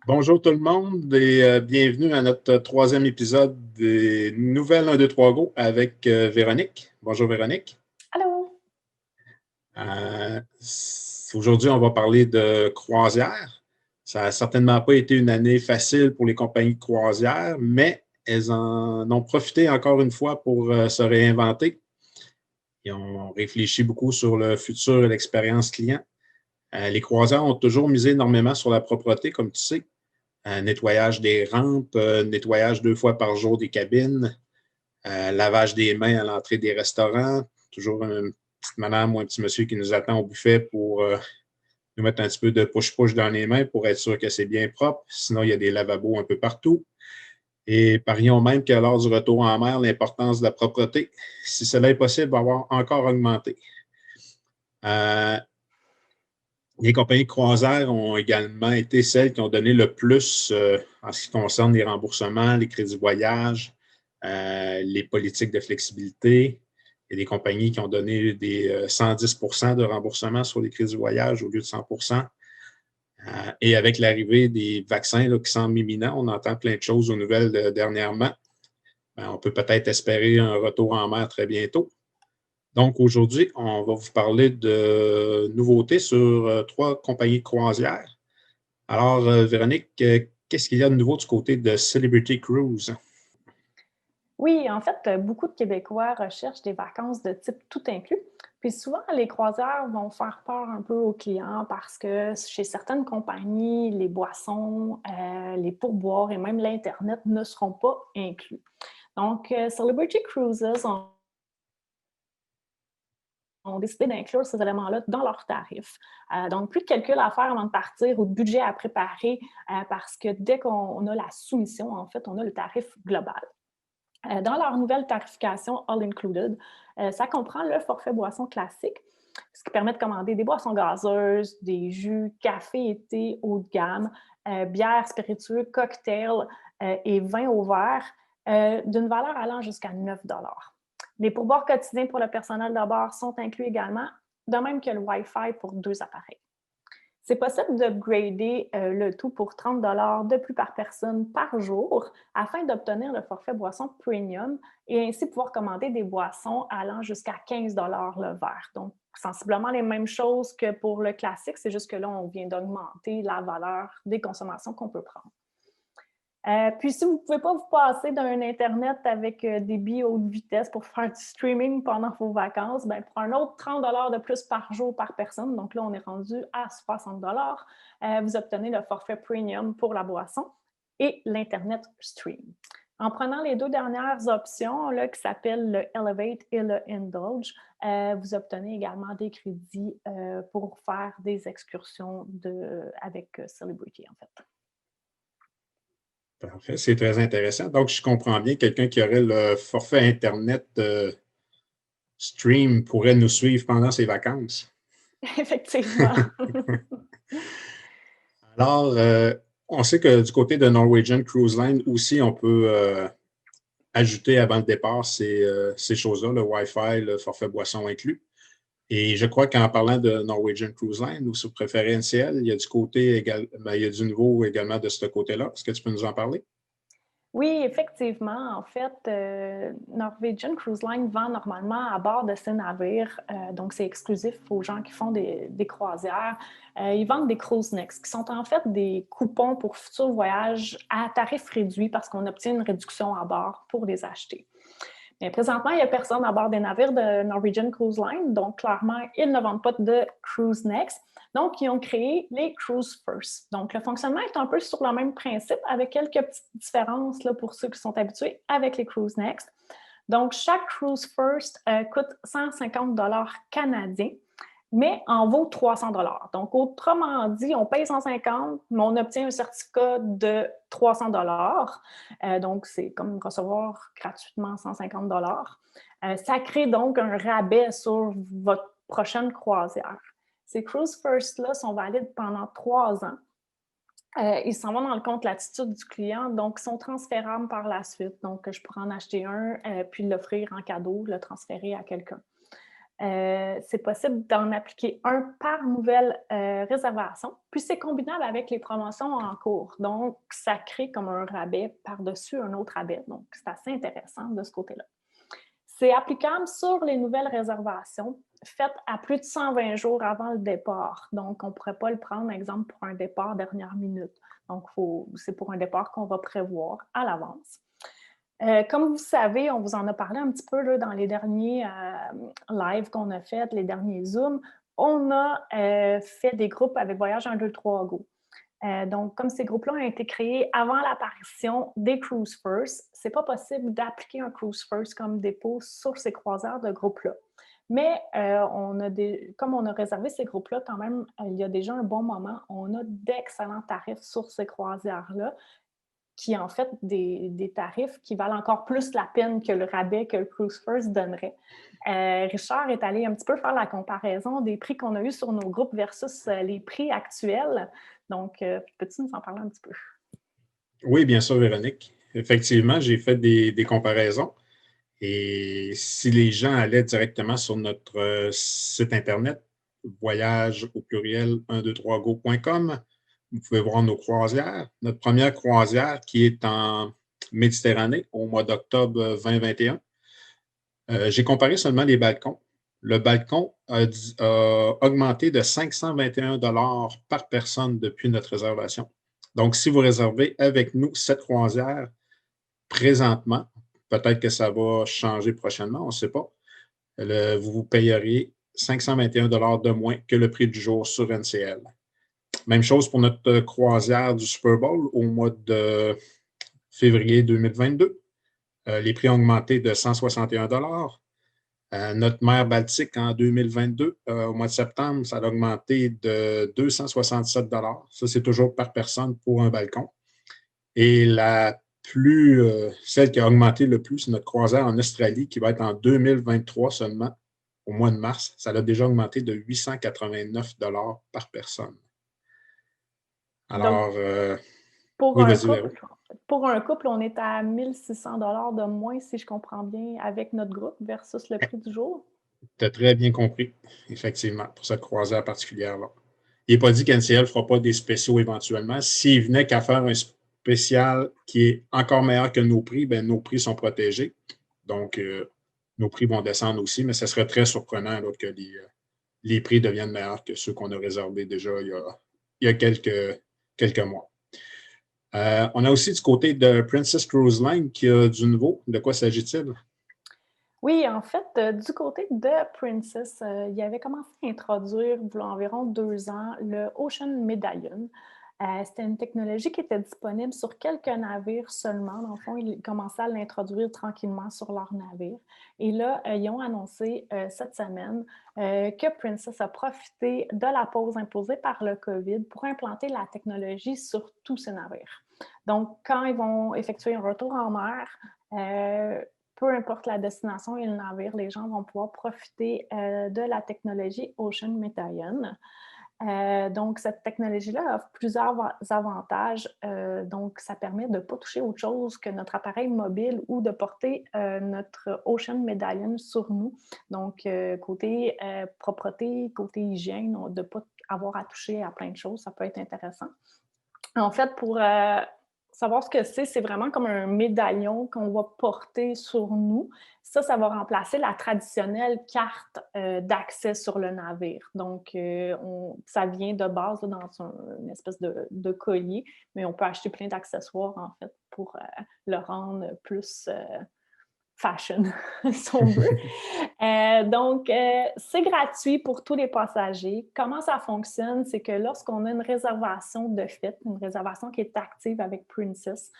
Bonjour tout le monde et bienvenue à notre troisième épisode des Nouvelles 1, 2, 3 Go avec Véronique. Bonjour Véronique. Allô? Aujourd'hui, on va parler de croisière. Ça n'a certainement pas été une année facile pour les compagnies de croisière, mais elles en ont profité encore une fois pour se réinventer. Ils ont réfléchi beaucoup sur le futur et l'expérience client. Les croisières ont toujours misé énormément sur la propreté, comme tu sais. Nettoyage des rampes, nettoyage 2 fois par jour des cabines, lavage des mains à l'entrée des restaurants. Toujours une petite madame ou un petit monsieur qui nous attend au buffet pour nous mettre un petit peu de push-push dans les mains pour être sûr que c'est bien propre. Sinon, il y a des lavabos un peu partout. Et parions même que lors du retour en mer, l'importance de la propreté, si cela est possible, va avoir encore augmenté. Euh, Les compagnies de croisière ont également été celles qui ont donné le plus en ce qui concerne les remboursements, les crédits voyage, les politiques de flexibilité. Il y a des compagnies qui ont donné des 110 de remboursement sur les crédits voyage au lieu de 100 Et avec l'arrivée des vaccins là, qui semblent imminents, on entend plein de choses aux nouvelles dernièrement. On peut peut-être espérer un retour en mer très bientôt. Donc, aujourd'hui, on va vous parler de nouveautés sur 3 compagnies de croisière. Alors, Véronique, qu'est-ce qu'il y a de nouveau du côté de Celebrity Cruise? Oui, en fait, beaucoup de Québécois recherchent des vacances de type tout inclus. Puis souvent, les croisières vont faire peur un peu aux clients parce que chez certaines compagnies, les boissons, les pourboires et même l'Internet ne seront pas inclus. Donc, Celebrity Cruises ont décidé d'inclure ces éléments-là dans leurs tarifs. Donc, plus de calcul à faire avant de partir ou de budget à préparer parce que dès qu'on a la soumission, en fait, on a le tarif global. Dans leur nouvelle tarification All Included, ça comprend le forfait boisson classique, ce qui permet de commander des boissons gazeuses, des jus, café et thé haut de gamme, bières, spiritueux, cocktails et vins au verre d'une valeur allant jusqu'à 9 $. Les pourboires quotidiens pour le personnel de bord sont inclus également, de même que le Wi-Fi pour 2 appareils. C'est possible d'upgrader le tout pour 30 de plus par personne par jour afin d'obtenir le forfait boisson premium et ainsi pouvoir commander des boissons allant jusqu'à 15 le verre. Donc, sensiblement les mêmes choses que pour le classique, c'est juste que là, on vient d'augmenter la valeur des consommations qu'on peut prendre. Puis, si vous ne pouvez pas vous passer d'un Internet avec des billes haute vitesse pour faire du streaming pendant vos vacances, bien, pour un autre 30 de plus par jour par personne, donc là, on est rendu à 60 vous obtenez le forfait premium pour la boisson et l'Internet stream. En prenant les 2 dernières options, là, qui s'appellent le Elevate et le Indulge, vous obtenez également des crédits pour faire des excursions avec Celebrity, en fait. Parfait, c'est très intéressant. Donc, je comprends bien, quelqu'un qui aurait le forfait Internet stream pourrait nous suivre pendant ses vacances. Effectivement. Alors, on sait que du côté de Norwegian Cruise Line aussi, on peut ajouter avant le départ ces choses-là, le Wi-Fi, le forfait boisson inclus. Et je crois qu'en parlant de Norwegian Cruise Line, ou si vous préférez NCL, il y a du côté il y a du nouveau également de ce côté-là. Est-ce que tu peux nous en parler? Oui, effectivement. En fait, Norwegian Cruise Line vend normalement à bord de ses navires, donc c'est exclusif aux gens qui font des croisières. Ils vendent des Cruise Next, qui sont en fait des coupons pour futurs voyages à tarif réduit parce qu'on obtient une réduction à bord pour les acheter. Mais présentement, il n'y a personne à bord des navires de Norwegian Cruise Line, donc clairement, ils ne vendent pas de Cruise Next. Donc, ils ont créé les Cruise First. Donc, le fonctionnement est un peu sur le même principe, avec quelques petites différences là, pour ceux qui sont habitués avec les Cruise Next. Donc, chaque Cruise First coûte 150 canadiens, mais en vaut 300 $. Donc, autrement dit, on paye 150, mais on obtient un certificat de 300 $. Donc, c'est comme recevoir gratuitement 150 $. Ça crée donc un rabais sur votre prochaine croisière. Ces Cruise First-là sont valides pendant 3 ans. Ils s'en vont dans le compte l'attitude du client, donc ils sont transférables par la suite. Donc, je pourrais en acheter un, puis l'offrir en cadeau, le transférer à quelqu'un. C'est possible d'en appliquer un par nouvelle réservation, puis c'est combinable avec les promotions en cours. Donc, ça crée comme un rabais par-dessus un autre rabais. Donc, c'est assez intéressant de ce côté-là. C'est applicable sur les nouvelles réservations faites à plus de 120 jours avant le départ. Donc, on ne pourrait pas le prendre, exemple, pour un départ dernière minute. Donc, c'est pour un départ qu'on va prévoir à l'avance. Comme vous savez, on vous en a parlé un petit peu là, dans les derniers lives qu'on a fait, les derniers Zooms. On a fait des groupes avec Voyage 1, 2, 3 Go. Donc, comme ces groupes-là ont été créés avant l'apparition des Cruise First, c'est pas possible d'appliquer un Cruise First comme dépôt sur ces croisières de groupes-là. Mais comme on a réservé ces groupes-là quand même, il y a déjà un bon moment, on a d'excellents tarifs sur ces croisières-là, qui en fait des tarifs qui valent encore plus la peine que le rabais que le Cruise First donnerait. Richard est allé un petit peu faire la comparaison des prix qu'on a eus sur nos groupes versus les prix actuels. Donc, peux-tu nous en parler un petit peu? Oui, bien sûr, Véronique. Effectivement, j'ai fait des comparaisons. Et si les gens allaient directement sur notre site Internet, voyage au pluriel 123go.com, vous pouvez voir nos croisières. Notre première croisière qui est en Méditerranée au mois d'octobre 2021. J'ai comparé seulement les balcons. Le balcon a augmenté de 521 $ par personne depuis notre réservation. Donc, si vous réservez avec nous cette croisière présentement, peut-être que ça va changer prochainement, on ne sait pas, vous payeriez 521 $ de moins que le prix du jour sur NCL. Même chose pour notre croisière du Super Bowl au mois de février 2022. Les prix ont augmenté de 161 $. Notre mer Baltique en 2022, au mois de septembre, ça a augmenté de 267 $. Ça, c'est toujours par personne pour un balcon. Et celle qui a augmenté le plus, c'est notre croisière en Australie, qui va être en 2023 seulement, au mois de mars. Ça a déjà augmenté de 889 $ par personne. Donc, Alors, pour oui, un vas-y, Véro. couple, pour un couple, on est à 1600 $ de moins, si je comprends bien, avec notre groupe versus le prix du jour. Tu as très bien compris, effectivement, pour cette croisière particulière-là. Il n'est pas dit qu'NCL ne fera pas des spéciaux éventuellement. S'il venait qu'à faire un spécial qui est encore meilleur que nos prix, bien, nos prix sont protégés. Donc, nos prix vont descendre aussi, mais ce serait très surprenant là, que les prix deviennent meilleurs que ceux qu'on a réservés déjà il y a quelques mois. On a aussi du côté de Princess Cruise Line qui a du nouveau. De quoi s'agit-il? Oui, en fait, du côté de Princess, il avait commencé à introduire, il y a environ 2 ans, le Ocean Medallion. C'était une technologie qui était disponible sur quelques navires seulement. Dans le fond, ils commençaient à l'introduire tranquillement sur leurs navires. Et là, ils ont annoncé cette semaine que Princess a profité de la pause imposée par le COVID pour implanter la technologie sur tous ces navires. Donc, quand ils vont effectuer un retour en mer, peu importe la destination et le navire, les gens vont pouvoir profiter de la technologie Ocean Medallion. Donc, cette technologie-là offre plusieurs avantages. Donc, ça permet de ne pas toucher autre chose que notre appareil mobile ou de porter notre Ocean Medallion sur nous. Donc, côté propreté, côté hygiène, de ne pas avoir à toucher à plein de choses, ça peut être intéressant. En fait, pour savoir ce que c'est vraiment comme un médaillon qu'on va porter sur nous. Ça va remplacer la traditionnelle carte d'accès sur le navire. Donc, ça vient de base là, dans une espèce de collier, mais on peut acheter plein d'accessoires, en fait, pour le rendre plus fashion, si on veut. Donc, c'est gratuit pour tous les passagers. Comment ça fonctionne? C'est que lorsqu'on a une réservation de fait, une réservation qui est active avec Princess,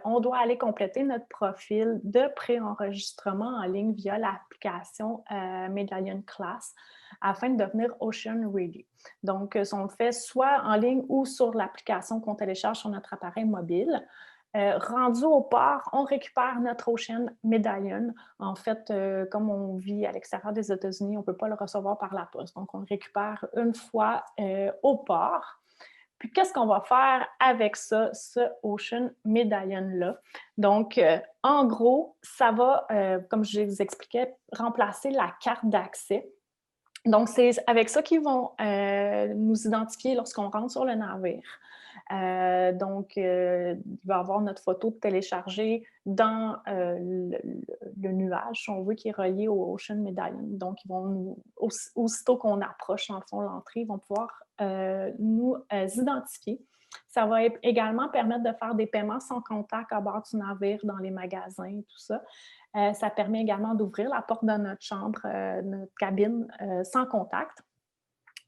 on doit aller compléter notre profil de pré-enregistrement en ligne via l'application Medallion Class afin de devenir Ocean Ready. Donc, on le fait soit en ligne ou sur l'application qu'on télécharge sur notre appareil mobile. Rendu au port, on récupère notre Ocean Medallion. En fait, comme on vit à l'extérieur des États-Unis, on ne peut pas le recevoir par la poste. Donc, on le récupère une fois au port. Puis, qu'est-ce qu'on va faire avec ça, ce Ocean Medallion-là? Donc, en gros, ça va, comme je vous expliquais, remplacer la carte d'accès. Donc, c'est avec ça qu'ils vont nous identifier lorsqu'on rentre sur le navire. Donc, il va y avoir notre photo téléchargée dans le nuage, si on veut, qui est relié au Ocean Medallion. Donc, ils vont nous, aussitôt qu'on approche, en fond, l'entrée, ils vont pouvoir nous identifier. Ça va également permettre de faire des paiements sans contact à bord du navire, dans les magasins, tout ça. Ça permet également d'ouvrir la porte de notre chambre, notre cabine, sans contact.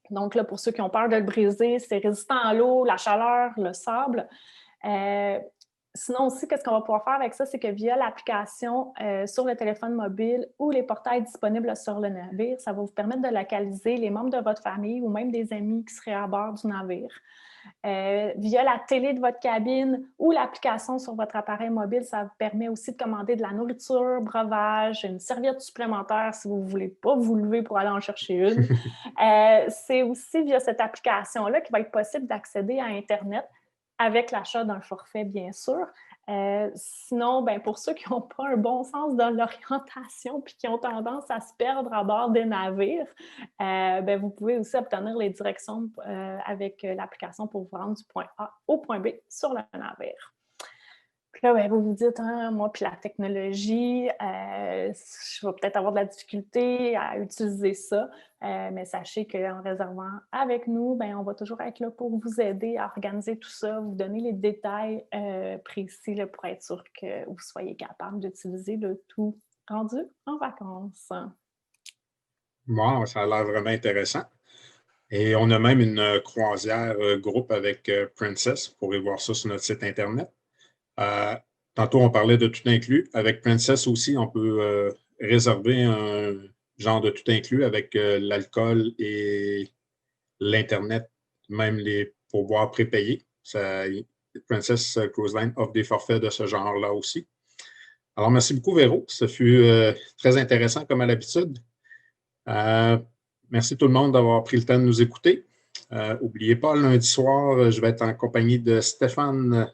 Donc, là, pour ceux qui ont peur de le briser, c'est résistant à l'eau, la chaleur, le sable. Sinon aussi, qu'est-ce qu'on va pouvoir faire avec ça, c'est que via l'application sur le téléphone mobile ou les portails disponibles sur le navire, ça va vous permettre de localiser les membres de votre famille ou même des amis qui seraient à bord du navire. Via la télé de votre cabine ou l'application sur votre appareil mobile, ça vous permet aussi de commander de la nourriture, breuvage, une serviette supplémentaire si vous ne voulez pas vous lever pour aller en chercher une. C'est aussi via cette application-là qu'il va être possible d'accéder à Internet avec l'achat d'un forfait, bien sûr. Sinon, ben, pour ceux qui n'ont pas un bon sens de l'orientation puis qui ont tendance à se perdre à bord des navires, ben, vous pouvez aussi obtenir les directions avec l'application pour vous rendre du point A au point B sur le navire. Puis là, ben, vous vous dites, hein, moi, puis la technologie, je vais peut-être avoir de la difficulté à utiliser ça, mais sachez qu'en réservant avec nous, ben, on va toujours être là pour vous aider à organiser tout ça, vous donner les détails précis là, pour être sûr que vous soyez capable d'utiliser le tout rendu en vacances. Wow, ça a l'air vraiment intéressant. Et on a même une croisière groupe avec Princess. Vous pourrez voir ça sur notre site Internet. Tantôt, on parlait de tout inclus. Avec Princess aussi, on peut réserver un genre de tout inclus avec l'alcool et l'Internet, même les pourboires prépayés. Princess Cruise Line offre des forfaits de ce genre-là aussi. Alors, merci beaucoup, Véro. Ce fut très intéressant comme à l'habitude. Merci tout le monde d'avoir pris le temps de nous écouter. N'oubliez pas, lundi soir, je vais être en compagnie de Stéphane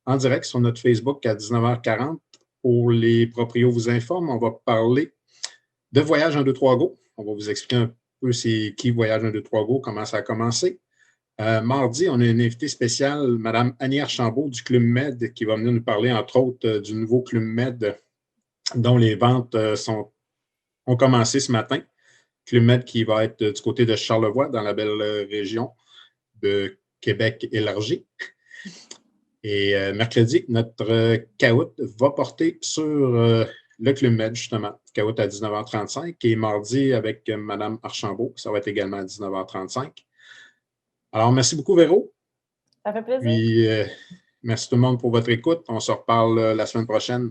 en direct sur notre Facebook à 19h40. Pour les proprios vous informe, on va parler de Voyage 1, 2, 3 Go. On va vous expliquer un peu c'est qui Voyage 1, 2, 3 Go, comment ça a commencé. Mardi, on a une invitée spéciale, Mme Annie Archambault du Club Med, qui va venir nous parler, entre autres, du nouveau Club Med dont les ventes ont commencé ce matin. Club Med qui va être du côté de Charlevoix, dans la belle région de Québec élargie. Et mercredi, notre caout va porter sur le Club Med, justement. Caout à 19h35. Et mardi, avec Mme Archambault, ça va être également à 19h35. Alors, merci beaucoup, Véro. Ça fait plaisir. Puis, merci tout le monde pour votre écoute. On se reparle la semaine prochaine.